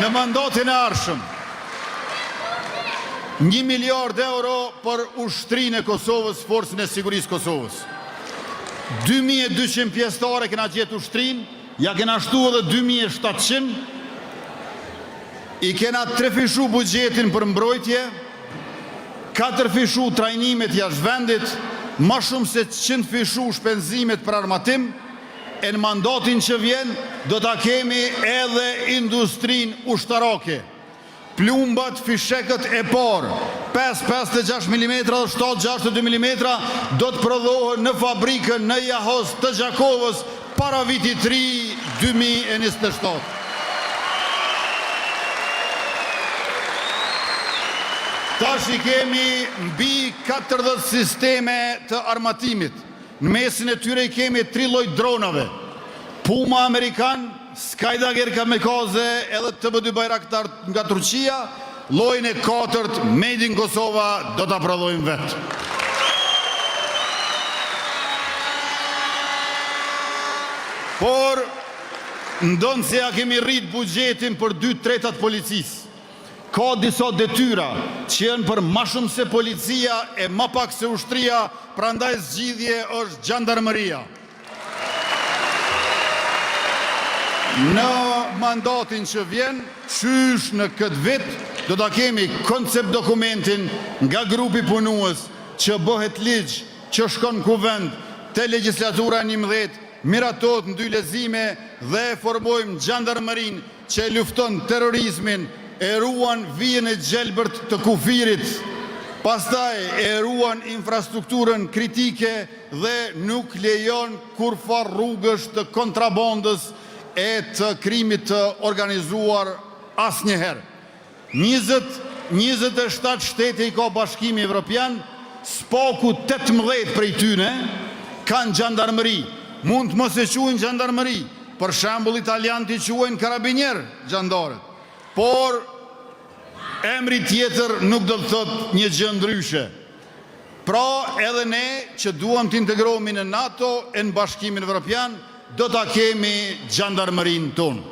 në mandatin e ardhshëm 1 miliard euro për ushtrinë e Kosovës, forcën e sigurisë Kosovës. 2200 pjesëtare kena gjetë ushtrinë, ja kena shtu edhe 2700, i kena 3 fishu bugjetin për mbrojtje, 4 fishu trajnimet jashtë vendit, ma shumë se 100 fishu shpenzimet për armatim, e në mandatin që vjen, do ta kemi edhe industrin ushtarake. Plumbat, fishekët e parë, 5,56 mm dhe 7,62 mm, do të prodhohen në fabrikën në Jahoz të Gjakovës para vitit 3 2027. Tash i kemi mbi 40 sisteme të armatimit. Në mesin e tyre i kemi 3 lloj dronave. Puma Amerikan, Skydager kamikaze edhe TB2 Bayraktar nga Turqia, llojin e 4 made in Kosova do ta prodhojmë vetë. Por ndonë se ja kemi rrit bugjetin për 2/3 policisë. Ka disa detyra që janë për ma shumë se policia e ma pak se ushtria, prandaj zgjidhje është gjandarmeria. Në mandatin që vjen, qysh në këtë vit, do ta kemi koncept dokumentin nga grupi punues që bëhet ligj, që shkon kuvend te legjislatura 11, miratot në 2 lezime dhe formojmë gjandarmerin që lufton terrorizmin, e ruan vijën e gjelbërt të kufirit, pastaj e ruan infrastrukturën kritike dhe nuk lejon kur far rrugësh të kontrabandës e të krimit të organizuar asnjëherë. 27 shtete i ka Bashkimi Evropian, spaku 18 prej tyne kanë gjandarmeri. Mund të mos e quajnë gjandarmeri, për shembull italianët i quajnë karabinier gjandarët. Por emri tjetër nuk do të thot një gjë ndryshe. Pra edhe ne që duam të integrohemi në NATO e në Bashkimin Evropian, do ta kemi gjandarmerin tonë.